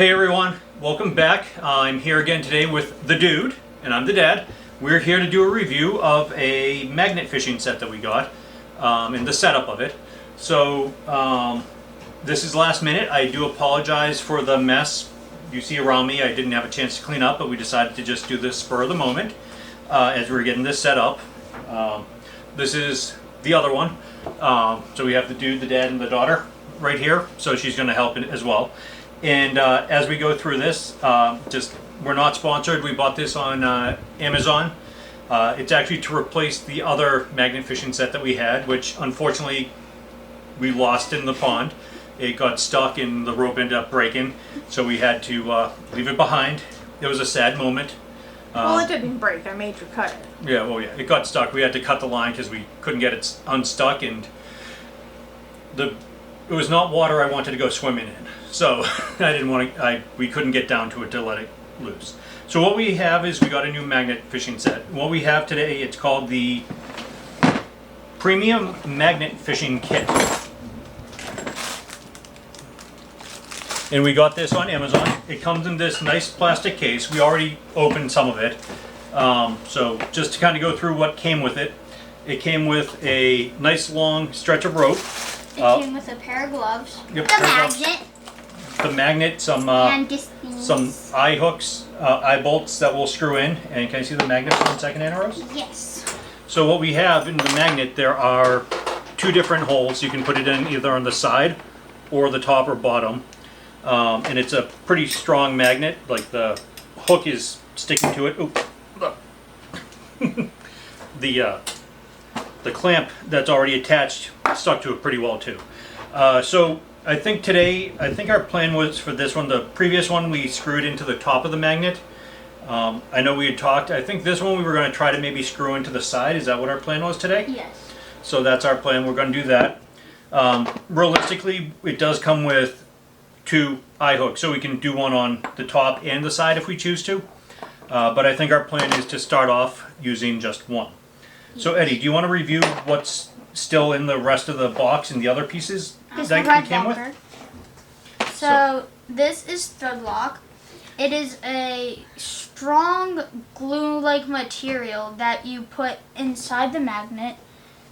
Hey everyone, welcome back. I'm here again today with the dude, and I'm the dad. We're here to do a review of a magnet fishing set that we got, and the setup of it. So, this is last minute. I do apologize for the mess you see around me. I didn't have a chance to clean up, but we decided to just do this spur of the moment as we were getting this set up. This is the other one. So we have the dude, the dad, and the daughter right here. So she's going to help as well. And as we go through this, we're not sponsored. We bought this on Amazon. It's actually to replace the other magnet fishing set that we had, which unfortunately we lost in the pond. It got stuck and the rope ended up breaking, so we had to leave it behind. It was a sad moment. Well, it didn't break. I made you cut it. Yeah, well, yeah, it got stuck. We had to cut the line because we couldn't get it unstuck, and it was not water I wanted to go swimming in. So I didn't want to. We couldn't get down to it to let it loose. So what we have is we got a new magnet fishing set. What we have today, it's called the Premium Magnet Fishing Kit, and we got this on Amazon. It comes in this nice plastic case. We already opened some of it. So just to kind of go through what came with it, it came with a nice long stretch of rope. It came with a pair of gloves. Yep, the magnet. The magnet, some eye hooks, eye bolts that will screw in. And can I see the magnet for 1 second, Anna Rose? Yes. So what we have in the magnet, there are two different holes. You can put it in either on the side or the top or bottom. And it's a pretty strong magnet. Like the hook is sticking to it. Oop. The clamp that's already attached stuck to it pretty well too. So I think our plan was for this one. The previous one we screwed into the top of the magnet. I know we had talked. I think this one we were going to try to maybe screw into the side. Is that what our plan was today? Yes. So that's our plan. We're going to do that. Realistically, it does come with two eye hooks, so we can do one on the top and the side if we choose to. But I think our plan is to start off using just one. So Eddie, do you want to review what's still in the rest of the box and the other pieces that you came with? So this is thread lock. It is a strong glue-like material that you put inside the magnet.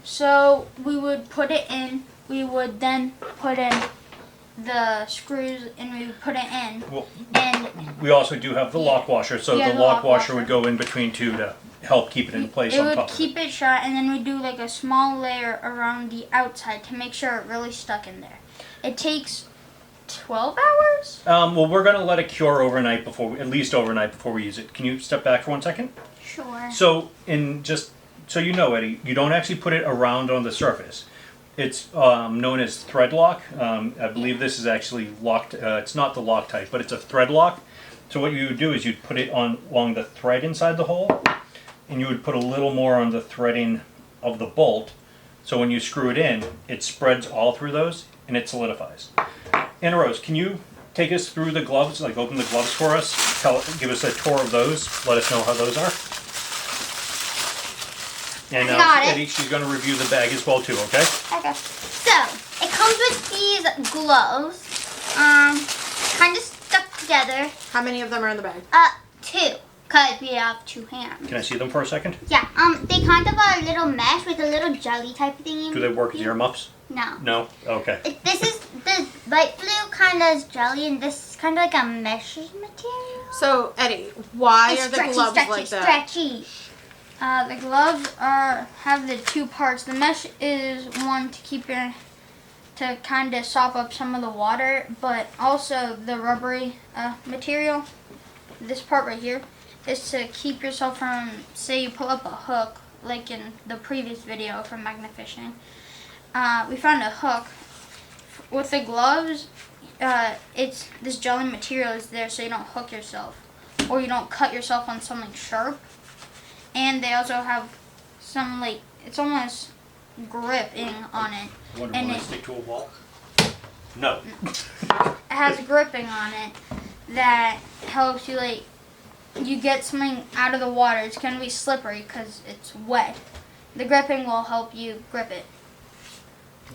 So we would put it in. We would then put in the screws and we would put it in. Well, and we also do have the lock washer, so yeah, the lock washer would go in between two to help keep it in place on top. It would keep it shut, and then we do like a small layer around the outside to make sure it really stuck in there. It takes 12 hours? Well, we're going to let it cure overnight at least overnight before we use it. Can you step back for 1 second? Sure. So, just so you know, Eddie, you don't actually put it around on the surface. It's known as thread lock. I believe this is actually locked. It's not the lock type, but it's a thread lock. So what you would do is you'd put it along the thread inside the hole, and you would put a little more on the threading of the bolt. So when you screw it in, it spreads all through those, and it solidifies. Anna Rose, can you take us through the gloves, like open the gloves for us? Give us a tour of those. Let us know how those are. And now Eddie, she's going to review the bag as well too, okay? Okay. So, it comes with these gloves. Kind of stuck together. How many of them are in the bag? 2. Because we have 2 hands. Can I see them for a second? Yeah, they kind of are a little mesh with a little jelly type of thing. Do they work as earmuffs? No. No? Okay. The light blue kind of is jelly, and this is kind of like a mesh material. So, Eddie, why It's are the stretchy, gloves stretchy, like that? stretchy. The gloves have the two parts. The mesh is one to kind of sop up some of the water, but also the rubbery material, this part right here, is to keep yourself from, say you pull up a hook, like in the previous video from magnet fishing. We found a hook. With the gloves, it's this jelly material is there so you don't hook yourself, or you don't cut yourself on something sharp. And they also have some, like, it's almost gripping on it. Wonder when I stick to a wall? No. It has gripping on it that helps you, like, you get something out of the water. It's going to be slippery because it's wet. The gripping will help you grip it.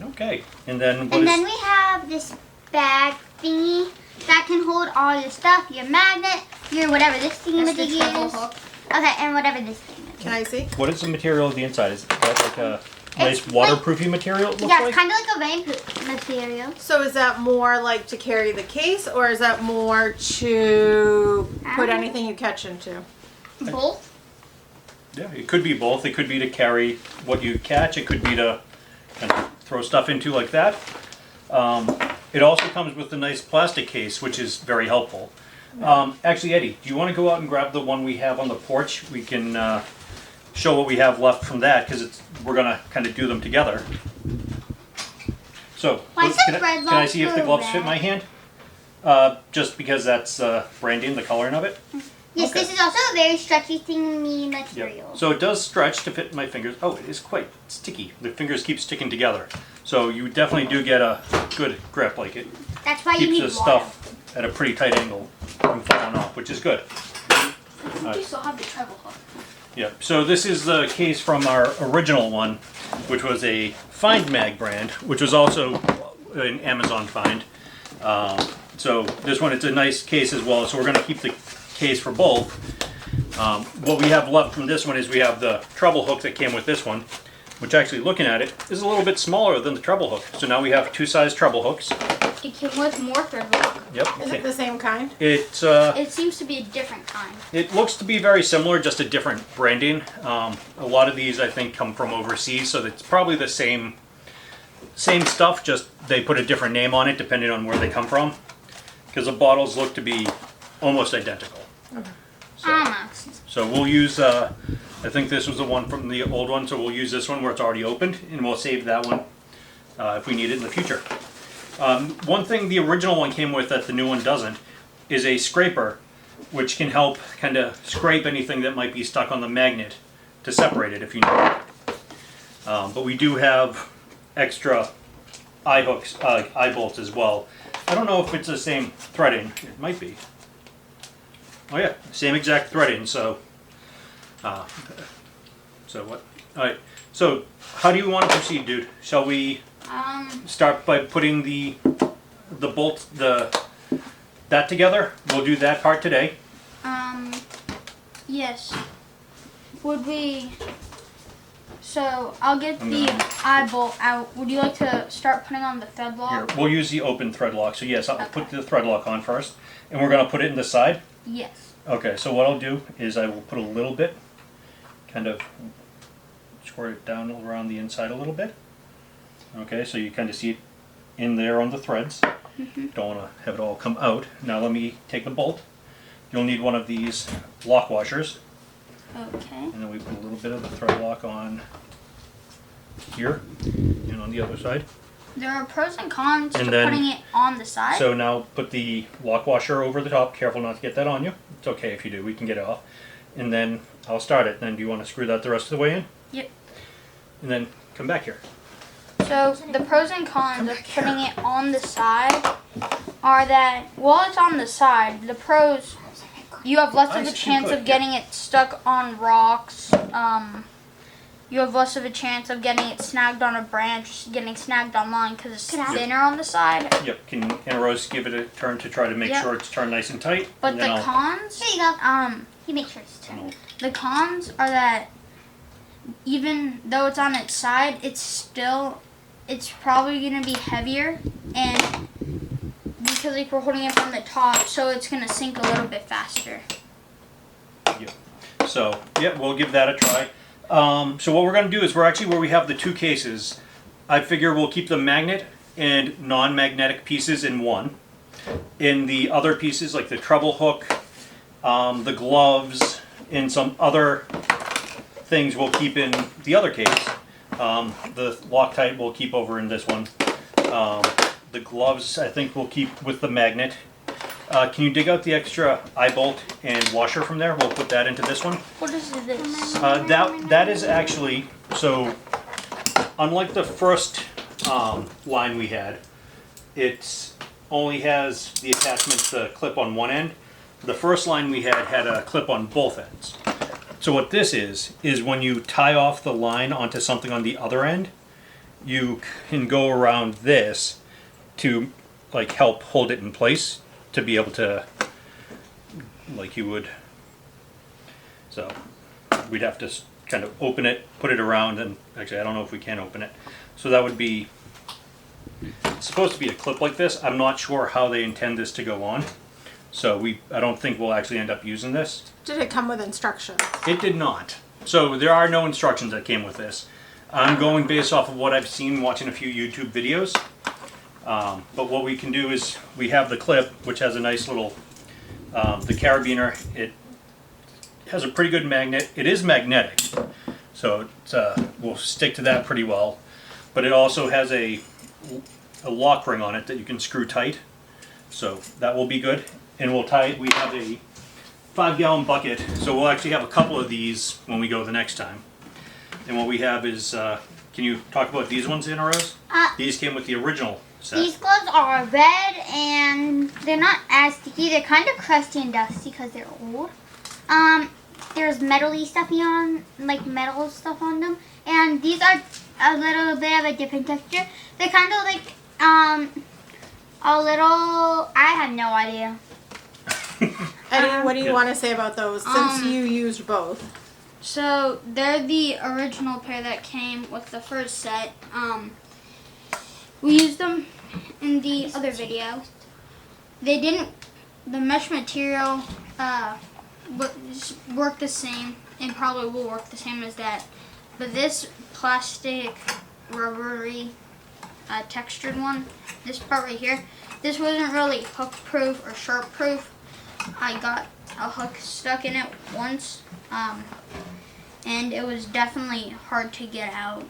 Okay. And then we have this bag thingy that can hold all your stuff, your magnet, your whatever this thing That's the is. treble hook. Okay, and whatever this thing is. Can I see? What is the material of the inside? Is that like a nice like- waterproofy material? It looks Yeah, like? it's kind of like a rainproof material. So is that more like to carry the case, or is that more to put anything you catch into? Both. Yeah, it could be both. It could be to carry what you catch. It could be to kind of throw stuff into like that. It also comes with a nice plastic case, which is very helpful. Actually, Eddie, do you want to go out and grab the one we have on the porch? We can show what we have left from that, because we're going to kind of do them together. So, Why is can the red I see if the lobster gloves red? fit my hand? Just because that's branding, the coloring of it. Yes, Okay. this is also a very stretchy thingy material. So it does stretch to fit my fingers. Oh, it is quite sticky. The fingers keep sticking together. So you definitely do get a good grip. Like it That's why you keeps need the water. stuff at a pretty tight angle from falling off, which is good. You still have the treble hook. Yeah. So this is the case from our original one, which was a Find Mag brand, which was also an Amazon find. So this one, it's a nice case as well. So we're going to keep the case for both. What we have left from this one is we have the treble hook that came with this one, which actually, looking at it, is a little bit smaller than the treble hook. So now we have two size treble hooks. It came with more thread lock. Yep. Is it the same kind? It seems to be a different kind. It looks to be very similar, just a different branding. A lot of these, I think, come from overseas, so it's probably the same stuff, just they put a different name on it depending on where they come from. Because the bottles look to be almost identical. Almost. So we'll use, I think this was the one from the old one, so we'll use this one where it's already opened, and we'll save that one if we need it in the future. One thing the original one came with that the new one doesn't is a scraper, which can help kind of scrape anything that might be stuck on the magnet to separate it if you need it. But we do have extra eye hooks, eye bolts as well. I don't know if it's the same threading. It might be. Oh yeah, same exact threading. So what? All right. So how do you want to proceed, dude? Shall we start by putting the bolts that together? We'll do that part today. Yes. Would we? So I'll get I'm the gonna- eye bolt out. Would you like to start putting on the thread Here, lock? we'll use the open thread lock. So yes, I'll Okay. put the thread lock on first, and we're gonna put it in the side. Yes. Okay. So what I'll do is I will put a little bit, kind of squirt it down around the inside a little bit. Okay. So you kind of see it in there on the threads. Don't want to have it all come out. Now let me take the bolt. You'll need one of these lock washers, Okay. and then we put a little bit of the thread lock on here and on the other side. There are pros and cons And to then- putting it on the side. So now put the lock washer over the top. Careful not to get that on you. It's okay if you do. We can get it off. And then I'll start it. Then do you want to screw that the rest of the way in? Yep. And then come back here. So the pros and cons of putting it on the side are that while it's on the side, the pros, you have less of Nice a and chance quick, of getting it stuck on rocks. You have less of a chance of getting it snagged on a branch, getting snagged on line because it's Can I- thinner on the side. Yep. Can Anna Rose give it a turn to try to make Yep. sure it's turned nice and tight? But and the then cons, Here you go. You make sure it's turned. the cons are that even though it's on its side, it's probably going to be heavier, and because like we're holding it from the top, so it's going to sink a little bit faster. So yeah, we'll give that a try. So what we're going to do is we're actually where we have the two cases. I figure we'll keep the magnet and non-magnetic pieces in one. In the other pieces, like the treble hook, the gloves, and some other things we'll keep in the other case. The Loctite we'll keep over in this one. The gloves I think we'll keep with the magnet. Can you dig out the extra eye bolt and washer from there? We'll put that into this one. What is this? That is actually, so unlike the first line we had, it only has the attachment, the clip on one end. The first line we had a clip on both ends. So what this is when you tie off the line onto something on the other end, you can go around this to like help hold it in place to be able to, like you would. So we'd have to kind of open it, put it around, and actually I don't know if we can open it. So that would be, it's supposed to be a clip like this. I'm not sure how they intend this to go on. So I don't think we'll actually end up using this. Did it come with instructions? It did not. So there are no instructions that came with this. I'm going based off of what I've seen watching a few YouTube videos. But what we can do is we have the clip, which has a nice little, the carabiner. It has a pretty good magnet. It is magnetic, so we'll stick to that pretty well. But it also has a lock ring on it that you can screw tight. So that will be good. And we have a 5-gallon bucket, so we'll actually have a couple of these when we go the next time. And what we have is, can you talk about these ones, Anna Rose? These came with the original set. These gloves are red and they're not as sticky. They're kind of crusty and dusty because they're old. There's metally stuff on, like metal stuff on them. And these are a little bit of a different texture. They're kind of like, a little, I have no idea. Eddie, what do you want to say about those since you used both? So they're the original pair that came with the first set. We used them in the other video. They didn't, the mesh material worked the same and probably will work the same as that. But this plastic rubbery textured one, this part right here, this wasn't really hook proof or sharp proof. I got a hook stuck in it once, and it was definitely hard to get out.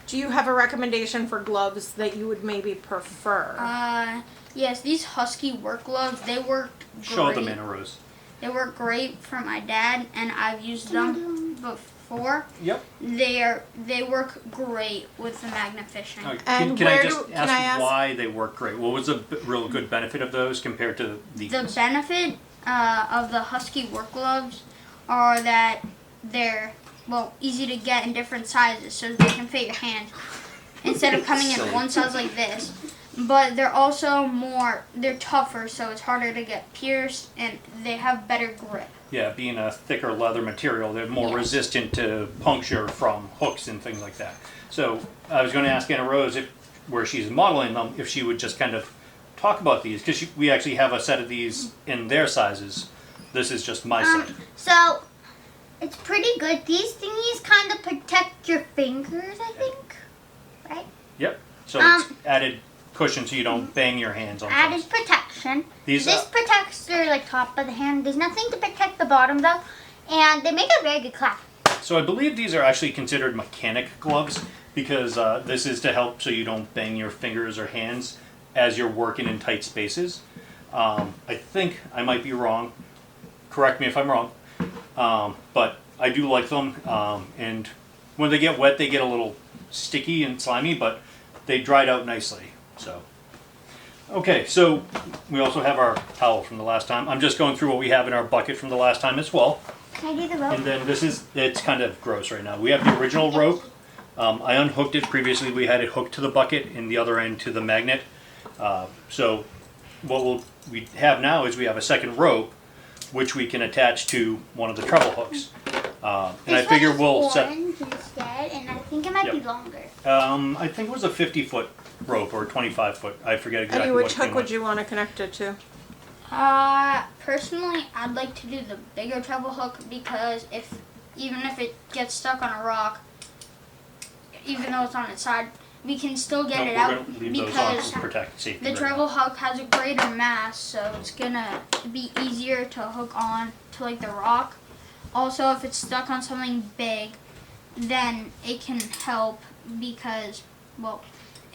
Do you have a recommendation for gloves that you would maybe prefer? Yes, these Husky work gloves, they worked great. Show them, Anna Rose. They work great for my dad, and I've used them before. Yep. They work great with the magnet fishing. And can I where just can I ask why they work great? What was the real good benefit of those compared to these? The benefit of the Husky work gloves are that they're, well, easy to get in different sizes so they can fit your hand instead of coming in one size like this. But they're also they're tougher, so it's harder to get pierced, and they have better grip. Yeah, being a thicker leather material, they're more resistant to puncture from hooks and things like that. So I was going to ask Anna Rose, where she's modeling them, if she would just kind of talk about these, because we actually have a set of these in their sizes. This is just my set. So it's pretty good. These thingies kind of protect your fingers, I think, right? Yep. So it's added cushion so you don't bang your hands on Added things. protection. These this protects the top of the hand. There's nothing to protect the bottom though, and they make a very good clasp. So I believe these are actually considered mechanic gloves because this is to help so you don't bang your fingers or hands as you're working in tight spaces. I think I might be wrong. Correct me if I'm wrong. But I do like them, and when they get wet, they get a little sticky and slimy, but they dried out nicely. So, okay, so we also have our towel from the last time. I'm just going through what we have in our bucket from the last time as well. Can I do the rope? And then it's kind of gross right now. We have the original rope. I unhooked it previously. We had it hooked to the bucket and the other end to the magnet. So what we have now is we have a second rope, which we can attach to one of the treble hooks. And I figure we'll set. Instead, and I think it might be longer. I think it was a 50-foot rope or 25-foot. I forget exactly. Eddie, what which hook would you want to connect it to? Personally, I'd like to do the bigger treble hook because even if it gets stuck on a rock, even though it's on its side, we can still get it out because the treble hook has a greater mass, so it's gonna be easier to hook on to like the rock. Also, if it's stuck on something big, then it can help because, well,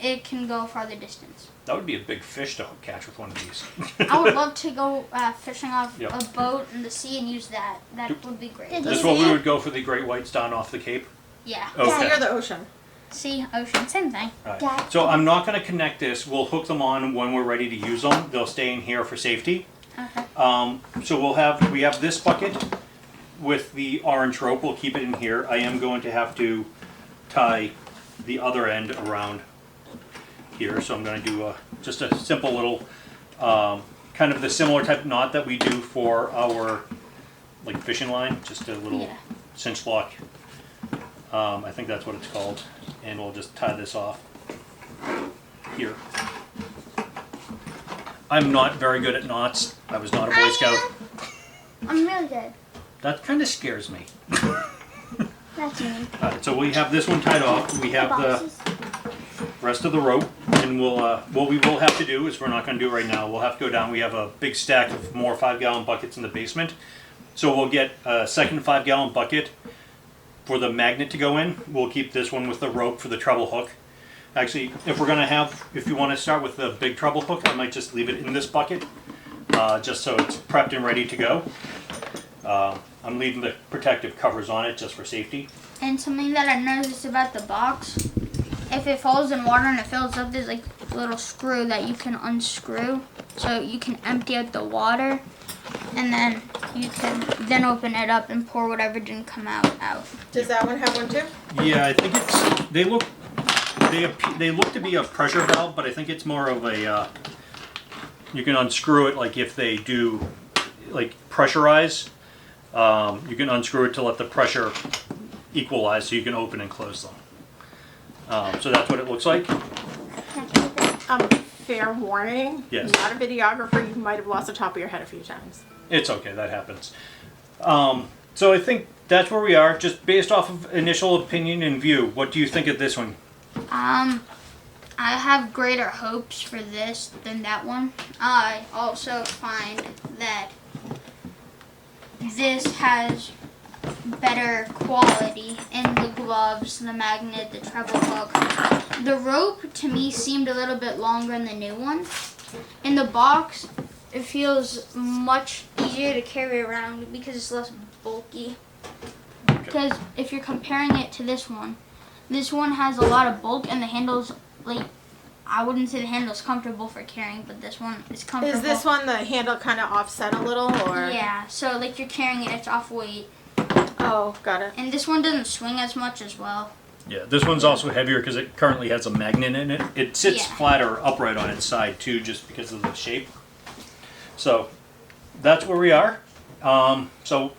it can go farther distance. That would be a big fish to catch with one of these. I would love to go fishing off a boat in the sea and use that. That would be great. This is what we would go for the great whites down off the Cape? Yeah. Okay. You're the ocean. Sea, ocean, same thing. All right. So I'm not going to connect this. We'll hook them on when we're ready to use them. They'll stay in here for safety. Okay. So we have this bucket with the orange rope. We'll keep it in here. I am going to have to tie the other end around here. So I'm going to do just a simple little kind of the similar type of knot that we do for our like fishing line, just a little Yeah. cinch lock. I think that's what it's called, and we'll just tie this off here. I'm not very good at knots. I was not a Boy Scout. I'm really good. That kind of scares me. That's mean. Alright, so we have this one tied off. We have the Boxes. rest of the rope, and what we will have to do is, we're not going to do it right now. We'll have to go down. We have a big stack of more 5-gallon buckets in the basement, so we'll get a second 5-gallon bucket for the magnet to go in. We'll keep this one with the rope for the treble hook. Actually, if you want to start with the big treble hook, I might just leave it in this bucket, just so it's prepped and ready to go. I'm leaving the protective covers on it just for safety. And something that I noticed about the box, if it falls in water and it fills up, there's like a little screw that you can unscrew. So you can empty out the water, and then you can then open it up and pour whatever didn't come out. Does that one have one too? Yeah, I think they look to be a pressure valve, but I think it's more of a, you can unscrew it, like if they do like pressurize, you can unscrew it to let the pressure equalize, so you can open and close them. So that's what it looks like. Fair warning. Yes. Not a videographer. You might have lost the top of your head a few times. It's okay, that happens. So I think that's where we are, just based off of initial opinion and view. What do you think of this one? I have greater hopes for this than that one. I also find that this has better quality in the gloves, the magnet, the treble hook. The rope to me seemed a little bit longer in the new one. In the box, it feels much easier to carry around because it's less bulky. Because if you're comparing it to this one has a lot of bulk, and the handle's like, I wouldn't say the handle's comfortable for carrying, but this one is comfortable. Is this one the handle kind of offset a little, or? Yeah, so like you're carrying it, it's off weight. Oh, got it. And this one doesn't swing as much as well. Yeah, this one's also heavier because it currently has a magnet in it. It sits Yeah. flat or upright on its side too, just because of the shape. So that's where we are. So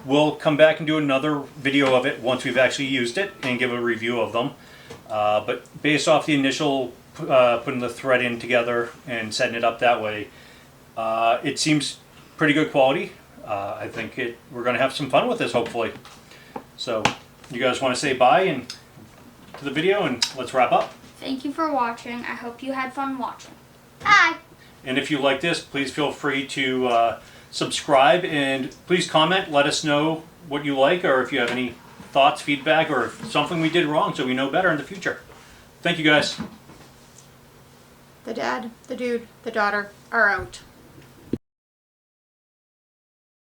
we'll come back and do another video of it once we've actually used it and give a review of them. But based off the initial putting the thread in together and setting it up that way, it seems pretty good quality. I think we're going to have some fun with this, hopefully. So you guys want to say bye and to the video, and let's wrap up. Thank you for watching. I hope you had fun watching. Hi. And if you like this, please feel free to subscribe, and please comment. Let us know what you like, or if you have any thoughts, feedback, or if something we did wrong, so we know better in the future. Thank you, guys. The dad, the dude, the daughter are out.